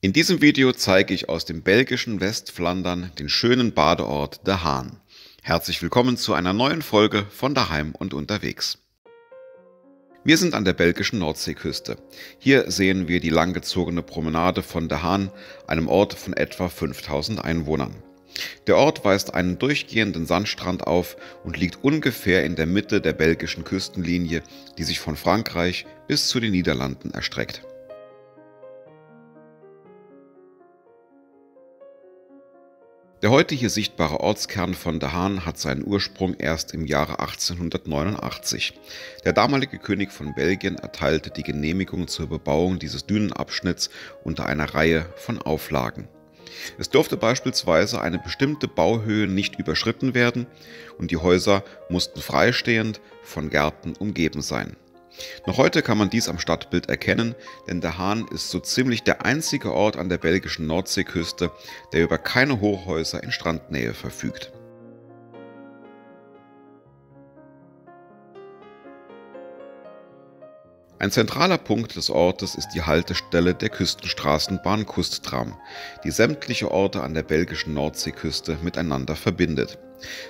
In diesem Video zeige ich aus dem belgischen Westflandern den schönen Badeort De Haan. Herzlich willkommen zu einer neuen Folge von Daheim und unterwegs. Wir sind an der belgischen Nordseeküste. Hier sehen wir die langgezogene Promenade von De Haan, einem Ort von etwa 5000 Einwohnern. Der Ort weist einen durchgehenden Sandstrand auf und liegt ungefähr in der Mitte der belgischen Küstenlinie, die sich von Frankreich bis zu den Niederlanden erstreckt. Der heute hier sichtbare Ortskern von De Haan hat seinen Ursprung erst im Jahre 1889. Der damalige König von Belgien erteilte die Genehmigung zur Bebauung dieses Dünenabschnitts unter einer Reihe von Auflagen. Es durfte beispielsweise eine bestimmte Bauhöhe nicht überschritten werden und die Häuser mussten freistehend von Gärten umgeben sein. Noch heute kann man dies am Stadtbild erkennen, denn De Haan ist so ziemlich der einzige Ort an der belgischen Nordseeküste, der über keine Hochhäuser in Strandnähe verfügt. Ein zentraler Punkt des Ortes ist die Haltestelle der Küstenstraßenbahn Kusttram, die sämtliche Orte an der belgischen Nordseeküste miteinander verbindet.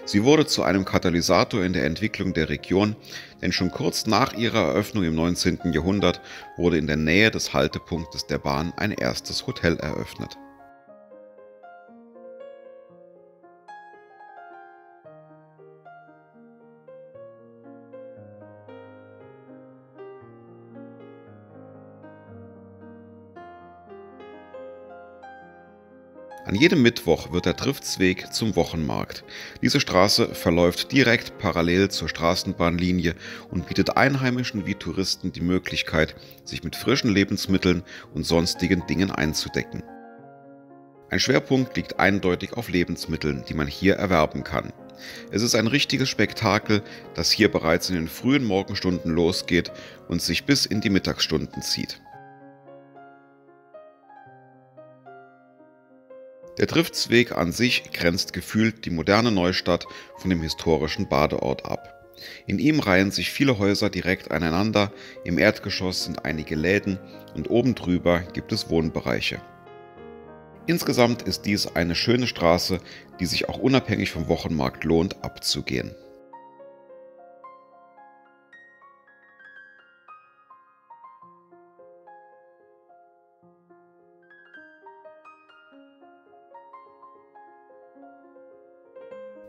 Sie wurde zu einem Katalysator in der Entwicklung der Region, denn schon kurz nach ihrer Eröffnung im 19. Jahrhundert wurde in der Nähe des Haltepunktes der Bahn ein erstes Hotel eröffnet. An jedem Mittwoch wird der Trifttsweg zum Wochenmarkt. Diese Straße verläuft direkt parallel zur Straßenbahnlinie und bietet Einheimischen wie Touristen die Möglichkeit, sich mit frischen Lebensmitteln und sonstigen Dingen einzudecken. Ein Schwerpunkt liegt eindeutig auf Lebensmitteln, die man hier erwerben kann. Es ist ein richtiges Spektakel, das hier bereits in den frühen Morgenstunden losgeht und sich bis in die Mittagsstunden zieht. Der Trifttsweg an sich grenzt gefühlt die moderne Neustadt von dem historischen Badeort ab. In ihm reihen sich viele Häuser direkt aneinander, im Erdgeschoss sind einige Läden und oben drüber gibt es Wohnbereiche. Insgesamt ist dies eine schöne Straße, die sich auch unabhängig vom Wochenmarkt lohnt abzugehen.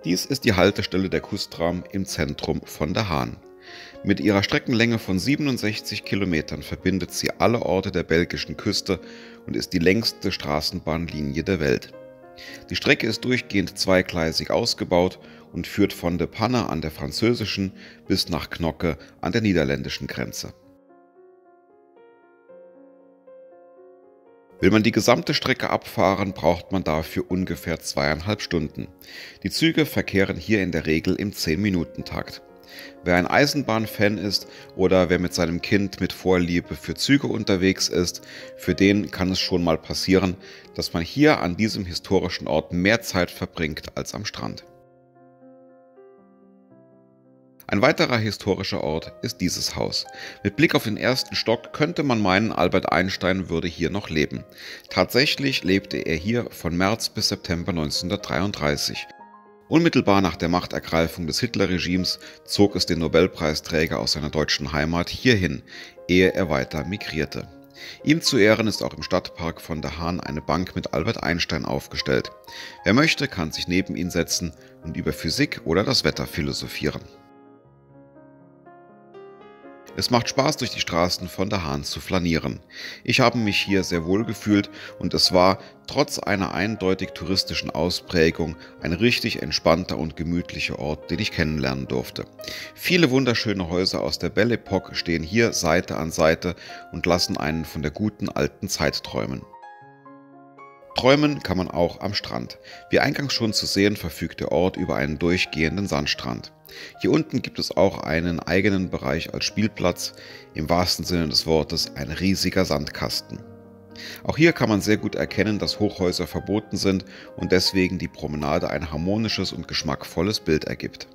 Dies ist die Haltestelle der Kustram im Zentrum von De Haan. Mit ihrer Streckenlänge von 67 Kilometern verbindet sie alle Orte der belgischen Küste und ist die längste Straßenbahnlinie der Welt. Die Strecke ist durchgehend zweigleisig ausgebaut und führt von De Panne an der französischen bis nach Knokke an der niederländischen Grenze. Will man die gesamte Strecke abfahren, braucht man dafür ungefähr 2,5 Stunden. Die Züge verkehren hier in der Regel im 10-Minuten-Takt. Wer ein Eisenbahnfan ist oder wer mit seinem Kind mit Vorliebe für Züge unterwegs ist, für den kann es schon mal passieren, dass man hier an diesem historischen Ort mehr Zeit verbringt als am Strand. Ein weiterer historischer Ort ist dieses Haus. Mit Blick auf den ersten Stock könnte man meinen, Albert Einstein würde hier noch leben. Tatsächlich lebte er hier von März bis September 1933. Unmittelbar nach der Machtergreifung des Hitlerregimes zog es den Nobelpreisträger aus seiner deutschen Heimat hierhin, ehe er weiter migrierte. Ihm zu Ehren ist auch im Stadtpark von De Haan eine Bank mit Albert Einstein aufgestellt. Wer möchte, kann sich neben ihn setzen und über Physik oder das Wetter philosophieren. Es macht Spaß, durch die Straßen von De Haan zu flanieren. Ich habe mich hier sehr wohl gefühlt und es war, trotz einer eindeutig touristischen Ausprägung, ein richtig entspannter und gemütlicher Ort, den ich kennenlernen durfte. Viele wunderschöne Häuser aus der Belle Époque stehen hier Seite an Seite und lassen einen von der guten alten Zeit träumen. Träumen kann man auch am Strand. Wie eingangs schon zu sehen, verfügt der Ort über einen durchgehenden Sandstrand. Hier unten gibt es auch einen eigenen Bereich als Spielplatz, im wahrsten Sinne des Wortes ein riesiger Sandkasten. Auch hier kann man sehr gut erkennen, dass Hochhäuser verboten sind und deswegen die Promenade ein harmonisches und geschmackvolles Bild ergibt.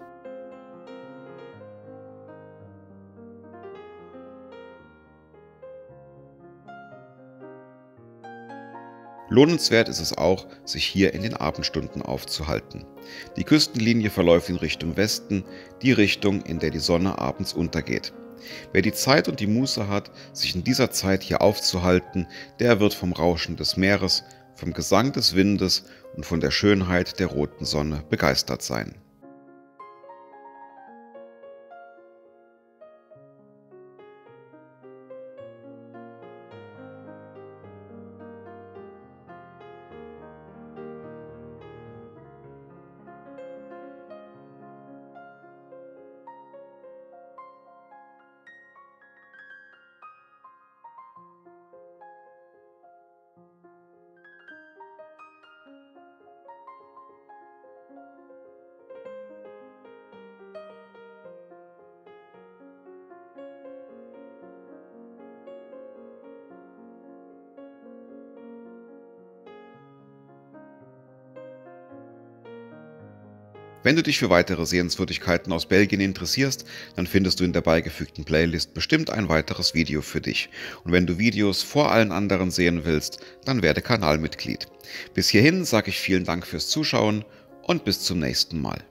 Lohnenswert ist es auch, sich hier in den Abendstunden aufzuhalten. Die Küstenlinie verläuft in Richtung Westen, die Richtung, in der die Sonne abends untergeht. Wer die Zeit und die Muße hat, sich in dieser Zeit hier aufzuhalten, der wird vom Rauschen des Meeres, vom Gesang des Windes und von der Schönheit der roten Sonne begeistert sein. Wenn du dich für weitere Sehenswürdigkeiten aus Belgien interessierst, dann findest du in der beigefügten Playlist bestimmt ein weiteres Video für dich. Und wenn du Videos vor allen anderen sehen willst, dann werde Kanalmitglied. Bis hierhin sage ich vielen Dank fürs Zuschauen und bis zum nächsten Mal.